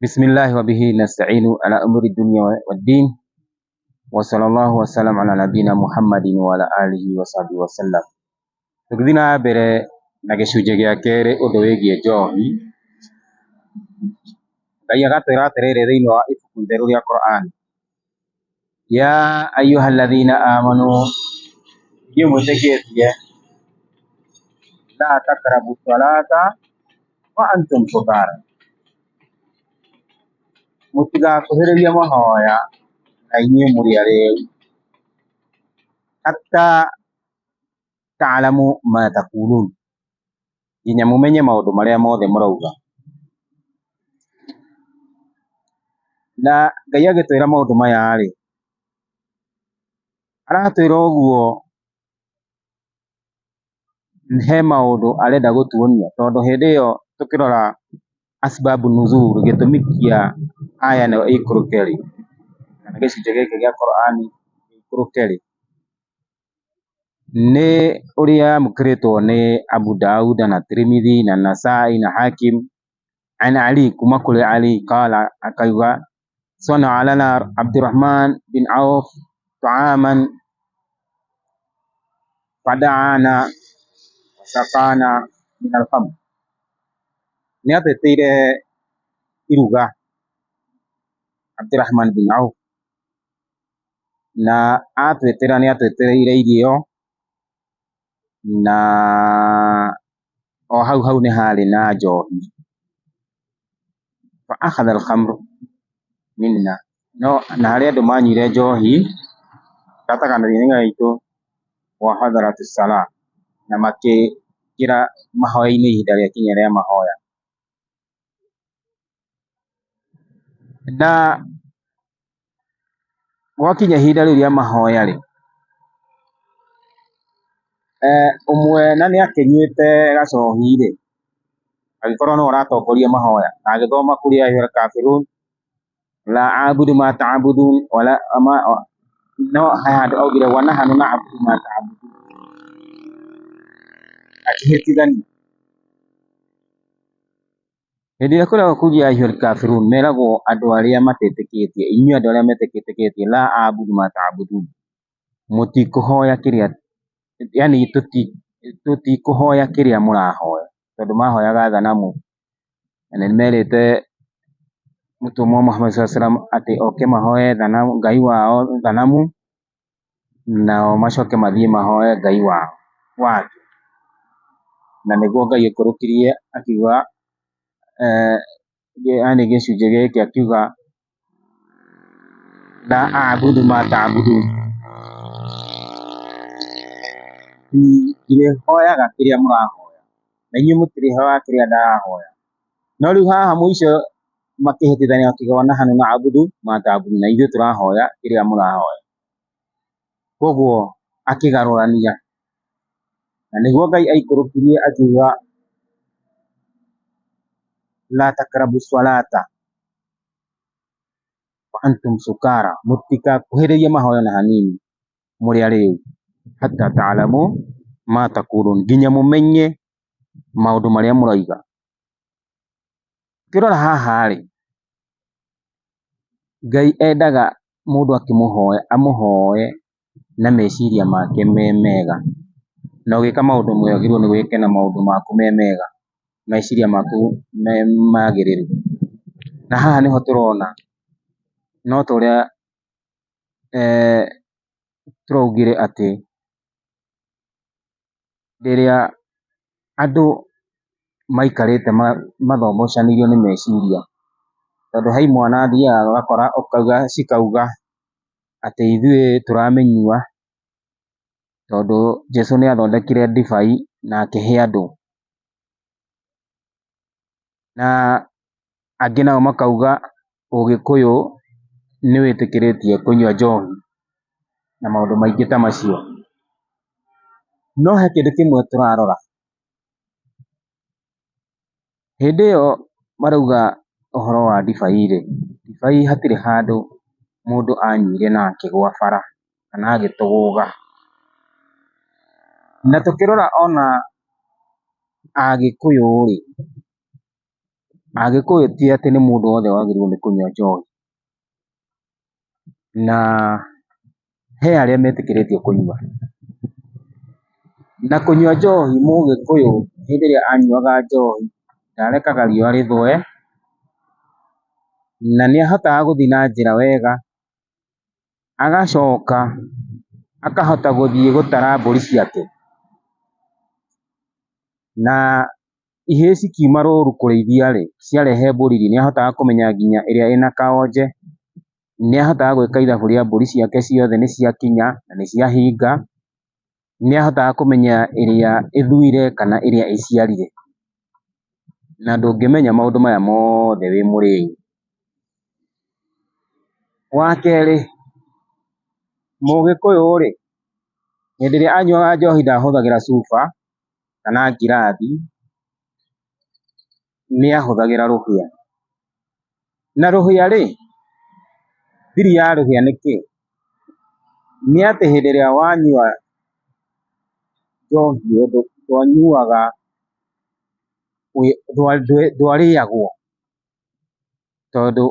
بسم الله وبه نستعين على أمور الدنيا والدين وصلى الله وسلم على نبينا محمد وعلى آله وصحبه وسلم. Tukithina mbere na gicunjĩ gĩa kerĩ ũndũ wĩgiĩ njohi, Ngai agatwĩra atĩrĩrĩ thĩinĩ wa ibuku itheru rĩa Qur'an, ya ayuha alladhina amanu, inyuĩ mwĩtĩkĩtie, la taqrabu salata wa antum sukara, mũtigakuhĩrĩrie mahoya na inyuĩ mũrĩ arĩĩu, hatta ta'lamu ma taqulun, nginya mũmenye maũndũ marĩa mothe mũrauga. Na Ngai agĩtwĩra maũndũ maya rĩ, aratwĩra ũguo he maũndũ arenda gũtuonia, tondũ hĩndĩ ĩyo tũkĩrora asbabu nuzul, gĩtũmi kĩa aya ĩno ĩikũrũke rĩ, kana gĩcunjĩ gĩkĩ gĩa Qur'an gĩikũrũke rĩ, nĩ ũrĩa yamũkĩrĩtwo nĩ Abu Daud na Tirmidhi na Nasai na Hakim an Ali, kuma kũrĩ Ali qala, akauga صنع لنا عبد الرحمن بن عوف طعاما فدعانا وسقانا من الخمر. Nĩ atwĩtĩire iruga Abdurrahman bin Auf, na atwĩtĩra nĩ atwĩtĩrĩire irio, na o hau nĩ harĩ na njohi. Fa akhadha al-khamr minna, no na harĩ andũ manyuire njohi gatagatĩ-inĩ gaitũ, wa hadarat as-salah, na makĩingĩra mahoya-inĩ ihinda rĩakinya rĩa mahoya. Na gwakinya ihinda rĩu rĩa mahoya rĩ, ũmwe na nĩ akĩnyuĩte gacohi rĩ, agĩkorwo nĩwe ũratongoria mahoya, na agĩthoma kul ya ayyuhal kafirun la a'budu ma ta'budun wala ma, no handũ augire wa nahnu na'budu ma ta'budun, akĩhĩtithania. Hĩndĩ ĩrĩa kwĩragwo kul ya ayyuhal kafirun, meragwo andũ arĩa matetĩkĩtie, inyuĩ andũ arĩa matetĩkĩtie, la a'budu ma ta'budun, mũtikũhoya kĩrĩa, yani tũtikũhoya kĩrĩa mũrahoya, tondũ mahoyaga thanamu, na nĩmerĩte mũtũmwo Muhammad sallallahu alaihi wasallam atĩ oke mahoye thanamu, Ngai wao thanamu, nao macoke mathiĩ mahoye Ngai wao wake. Na nĩguo Ngai aikũrũkirie akiuga, yani gĩcunjĩ gĩkĩ akiuga la a'budu ma ta'budun, ndirĩhoyaga kĩrĩa mũrahoya, na inyuĩ mũtirĩhoyaga kĩrĩa ndĩrahoya. No rĩu haha mũico makĩhĩtithania makiuga wa nahnu na'budu ma ta'budun, na ithuĩ tũrahoya kĩrĩa mũrahoya. Koguo akĩgarũrania, na nĩguo Ngai aikũrũkirie akiuga la taqrabu salata wa antum sukara, mũtigakuhĩrĩrie mahoya na hanini mũrĩ arĩĩu, hatta ta'lamu ma taqulun, nginya mũmenye maũndũ marĩa mũrauga. Ũkĩrora haha rĩ, Ngai endaga mũndũ akĩmũhoya, amũhoye na meciria make me mega, na ũgĩka maũndũ wagĩrĩirwo nĩ gwĩka na maũndũ maku me mega, meciria maku me magĩrĩru. Na haha nĩho tũrona no ta ũrĩa tũraugire atĩ rĩrĩa andũ maikarĩte mathomocanirio nĩ meciria, tondũ he imwana athiaga ũgakora cikauga atĩ ithuĩ tũramĩnyua tondũ Jesũ nĩ athondekire ndibei na akĩhe andũ, na angĩ nao makauga ũgĩkũyũ nĩ wĩtĩkĩrĩtie kũnyua njohi na maũndũ maingĩ ta macio. No he kĩndũ kĩmwe tũrarora, hĩndĩ ĩyo marauga ũhoro wa ndibei rĩ, ndibei hatirĩ handũ mũndũ anyuire na akĩgwa bara kana agĩtũgũga. Na tũkĩrora ona Agĩkũyũ rĩ, Agĩkũyũ ti atĩ nĩ mũndũ wothe wagĩrĩirwo nĩ kũnyua njohi, na he arĩa metĩkĩrĩtio kũnyua. Na kũnyua njohi, mũgĩkũyũ hĩndĩ ĩrĩa anyuaga njohi ndarekaga riũa rĩthũe, na nĩahotaga gũthiĩ na njĩra wega, agacoka akahota gũthiĩ gũtara mbũri ciake, na ihĩĩ cikiuma rũru kũrĩithia-rĩ, ciarehe mbũri-rĩ, nĩahotaga kũmenya nginya ĩrĩa ĩna kaonje, nĩahotaga gwĩka ithabu rĩa mbũri ciake ciothe nĩciakinya na nĩciahinga, nĩahotaga kũmenya ĩrĩa ĩthuire kana ĩrĩa ĩciarire, na ndũngĩmenya maũndũ maya mothe wĩ mũrĩu. Wa kerĩ, mũgĩkũyũ-rĩ, hĩndĩ ĩrĩa anyuaga njohi ndahũthagĩra cuba kana ngirathi, nĩahũthagĩra rũhĩa. Na rũhĩa-rĩ, thiri ya rũhĩa nĩ kĩ? Nĩ atĩ hĩndĩ ĩrĩa wanyua njohi ndwanyuaga, ndwarĩagwo, tondũ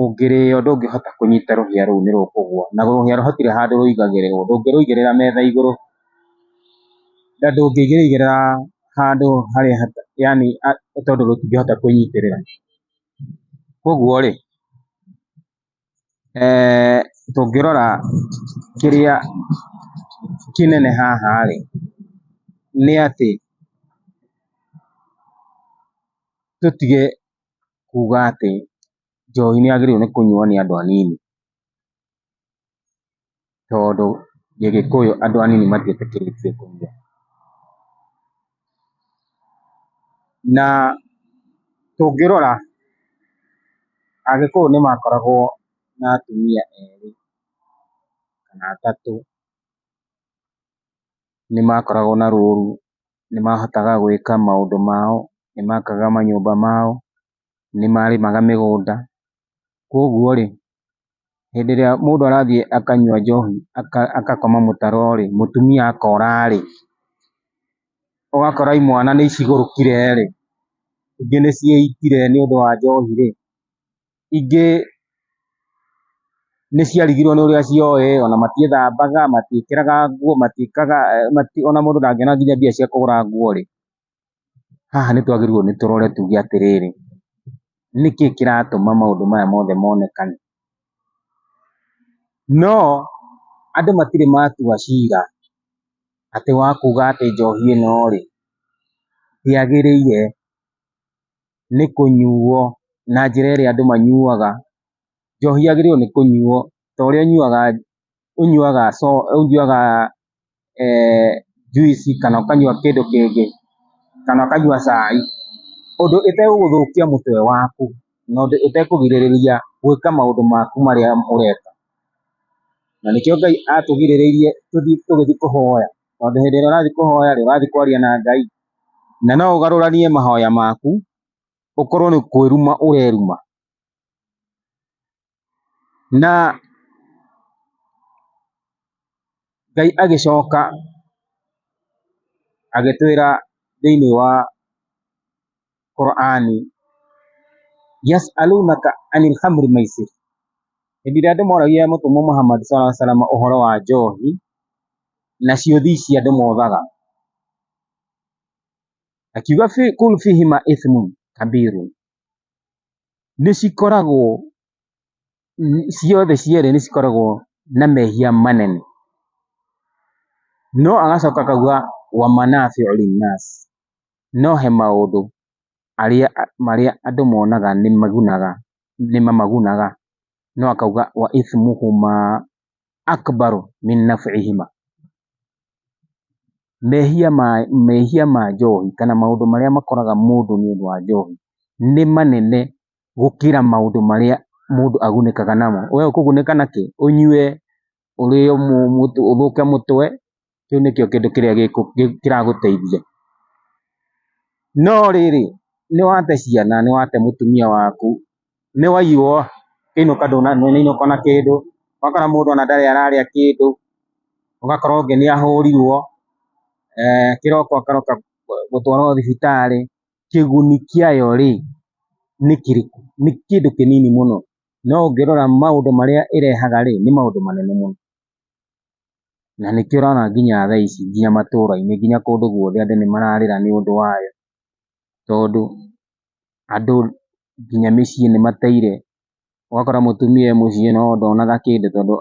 ũngĩrĩo ndũngĩhota kũnyita rũhĩa rũu nĩrũkũgũa, na rũhĩa hatirĩ handũ rũigagĩrĩrwo, ndũngĩrũigĩrĩra metha igũrũ, na ndũngĩrũigĩrĩra handũ harĩa yani tondũ rũtingĩhota kwĩnyitĩrĩra. Koguo-rĩ, tũngĩrora kĩrĩa kĩnene haha-rĩ, nĩ atĩ tũtige kuga atĩ njohi nĩyagĩrĩirwo nĩ kũnyuo nĩ andũ anini, tondũ gĩgĩkũyũ andũ anini matiĩtĩkĩrĩtio kũnyua. Na tũngĩrora Agĩkũyũ nĩmakoragwo na atumia erĩ kana atatũ, nĩmakoragwo na rũru, nĩmahotaga gwĩka maũndũ mao, nĩmakaga manyũmba mao, nĩmarĩmaga mĩgũnda. Koguo-rĩ, hĩndĩ ĩrĩa mũndũ arathiĩ akanyua njohi agakoma mũtaro-rĩ, mũtumia akora-rĩ, ũgakora imwana nĩicigũrũkire-rĩ, ingĩ nĩciĩitire nĩũndũ wa njohi-rĩ, ingĩ nĩciarigirwo nĩ ũrĩa cioĩ, ona matiĩthambaga, matiĩkĩraga nguo, matiĩkaga, ona mũndũ ndangĩona nginya mbia cia kũgũra nguo-rĩ. Haha nĩtwagĩrĩirwo nĩ tũrore tuge atĩrĩrĩ, nĩkĩĩ kĩratũma maũndũ maya mothe monekane? No andũ matirĩ matua cira atĩ wa kuga atĩ njohi ĩno-rĩ, ndĩagĩrĩire nĩ kũnyuo na njĩra ĩrĩa andũ manyuaga. Njohi yagĩrĩirwo nĩ kũnyuo ta ũrĩa ũnyuaga juici kana ũkanyua kĩndũ kĩngĩ, kana ũkanyua cai, ũndũ ĩtegũgũthũkia mũtwe waku, na ũndũ ĩtekũgirĩrĩria gwĩka maũndũ maku marĩa ũreka. Na nĩkĩo Ngai atũgirĩrĩirie tũgĩthiĩ kũhoya, tondũ hĩndĩ ĩrĩa ũrathiĩ kũhoya-rĩ, ũrathiĩ kwaria na Ngai, na no ũgarũranie mahoya maku, ũkorwo nĩ kwĩruma ũreruma. Na Ngai agĩcoka agĩtwĩra thĩinĩ wa Qur'ani, yas'alunaka anil khamri maisir. Hĩndĩ ĩrĩa andũ moragia mũtũmwo Muhammad sallallahu alaihi wasallam ũhoro wa njohi na ciothi ici andũ mothaga, akiuga kul fihima ithmun kabirun, nĩcikoragwo ciothe cierĩ nĩcikoragwo na mehia manene. No agacoka akauga wa manafi'u linnas, no he maũndũ marĩa andũ monaga nĩmamagunaga, no akauga wa ithmuhuma akbaru min naf'ihima. Mehia ma njohi kana maũndũ marĩa makoraga mũndũ nĩũndũ wa njohi nĩ manene gũkĩra maũndũ marĩa mũndũ agunĩkaga namo. Wee ũkũgunĩka nakĩ? Ũnyue, ũrĩo ũthũke mũtwe, kĩu nĩkĩo kĩndũ kĩrĩa kĩragũteithia. No rĩrĩ, nĩwate ciana, nĩwate mũtumia waku, nĩwaiywo, ũkĩinũka ndũnainũka na kĩndũ, ũgakora mũndũ ona ndarĩ ararĩa kĩndũ, ũgakora ũngĩ nĩahũrirwo, kĩroko akaroka gũtwarwo thibitarĩ. Kĩguni kĩayo-rĩ, nĩ kĩrĩkũ? Nĩ kĩndũ kĩnini mũno, no ũngĩrora maũndũ marĩa ĩrehaga rĩ, nĩ maũndũ manene mũno. Na nĩkĩo ũrona nginya thaa ici nginya matũũra-inĩ, nginya kũndũ guothe andũ nĩ mararĩra nĩ ũndũ wayo, tondũ andũ nginya mĩciĩ nĩ mateire, ũgakora mũtumia e mũciĩ no ndonaga kĩndũ, tondũ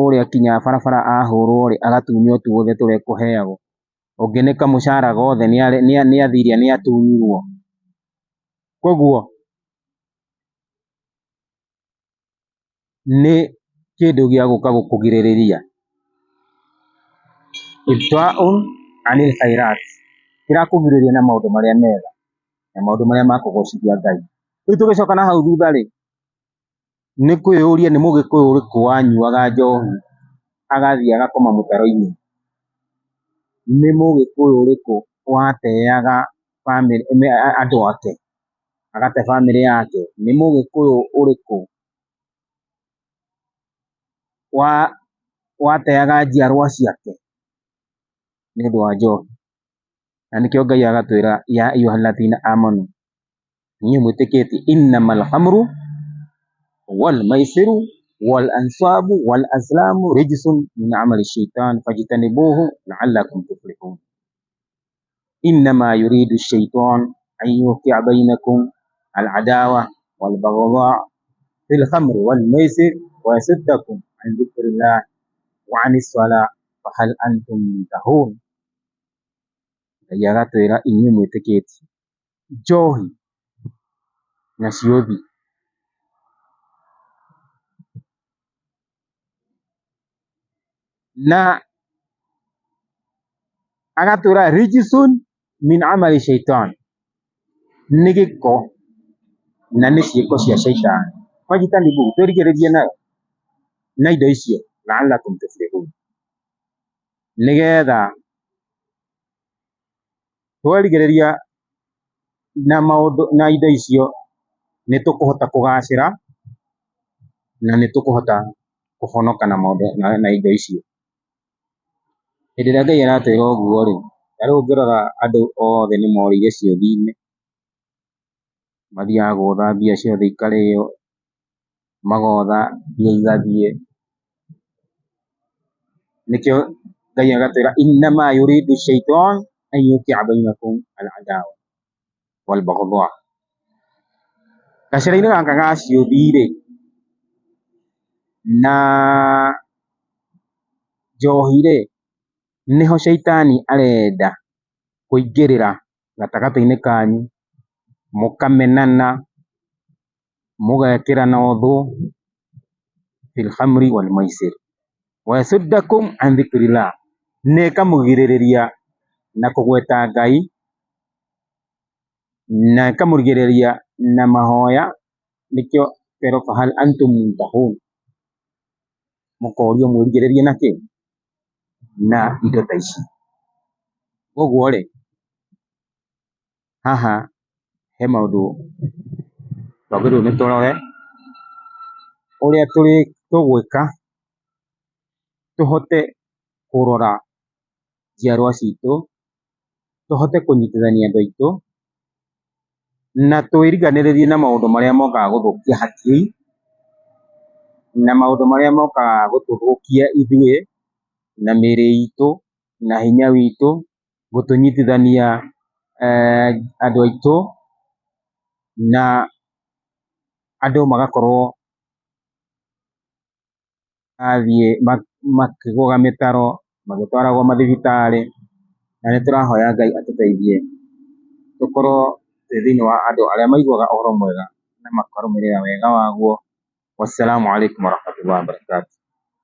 ũrĩa kinya barabara ahũrwo rĩ, agatunywo tuothe tũrĩa ekũheagwo. Ũngĩ nĩ kamũcara gothe nĩ athirĩa nĩ atunyirwo. Koguo nĩ kĩndũ gĩa gũka gũkũgirĩrĩria. Ibtaun anil khairat, kĩrakũgirĩrĩria na maũndũ marĩa mega na maũndũ marĩa ma kũgocithia Ngai. Rĩu tũgĩcoka na hau thutha rĩ, nĩ kwĩyũria nĩ mũgĩkũyũ ũrĩkũ wanyuaga njohi agathiĩ agakoma mũtaro-inĩ? Nĩ mũgĩkũyũ ũrĩkũ wateaga andũ ake, agate bamĩrĩ yake? Nĩ mũgĩkũyũ ũrĩkũ wateaga njiarwa ciake nĩ ũndũ wa njohi? Na nĩkĩo Ngai agatwĩra ya ayyuhallathina amanu, inyuĩ mwĩtĩkĩtie, innamal khamru wal maisiru wal ansabu wal azlamu rijsun min amali shaitan fajtanibuhu la'allakum tuflihun. Innama yuridu shaitan an yuqi'a bainakum al-adawa wal baghdha fil khamri wal maisir wa yasuddakum an dhikrillah wa anis salah fahal antum muntahun. Ngai agatwĩra inyuĩ mwĩtĩkĩtie, njohi na ciũthi na agatwĩra rijsun min amali shaitan, nĩ gĩko na nĩ ciĩko cia shaitani. Fajtanibuhu, twĩrigĩrĩrie nayo na indo icio la'allakum tuflihun, nĩgetha twerigĩrĩria na maũndũ na indo icio nĩ tũkũhota kũgacĩra na nĩ tũkũhota kũhonoka na maũndũ na indo icio. Hĩndĩ ĩrĩa Ngai aratwĩra ũguo rĩ, ta rĩu ũngĩrora andũ othe nĩ morĩire ciũthi-inĩ, mathiaga gũtha mbia ciothe ikarĩo, magotha mbia igathiĩ. Nĩkĩo Ngai agatwĩra innama yuridu shaitan an yuqi'a bainakum al-adawa wal baghdha. Gacĩra-inĩ gaka ga ciũthi rĩ na njohi rĩ, nĩho shaitani arenda kũingĩrĩra gatagatĩ-inĩ kanyu, mũkamenana, mũgekĩrana ũthũ fil khamri wal maisir wa yasuddakum an dhikrillah, na ĩkamũgirĩrĩria na kũgweta Ngai, na ĩkamũgirĩrĩria na mahoya. Nĩkĩo kerwo fahal antum muntahun, mũkorio mwĩrigĩrĩrie na kĩ? Na indo ta ici. Koguo rĩ, haha he maũndũ twagĩrĩirwo nĩ tũrore ũrĩa tũgwĩka tũhote kũrora njiarwa citũ, tũhote kũnyitithania andũ aitũ, na twĩriganĩrĩrie na maũndũ marĩa mokaga gũthũkia hakiri, na maũndũ marĩa mokaga gũtũthũkia ithuĩ na mĩĩrĩ itũ na hinya witũ, gũtũnyitithania andũ aitũ, na andũ magakorwo mathiĩ makĩgũga mĩtaro, magĩtwaragwo mathibitarĩ. Na nĩ tũrahoya Ngai atũteithie tũkorwo twĩ thĩinĩ wa andũ arĩa maiguaga ũhoro mwega na makarũmĩrĩra wega waguo. Wassalamu alaikum warahmatullahi wabarakatuh.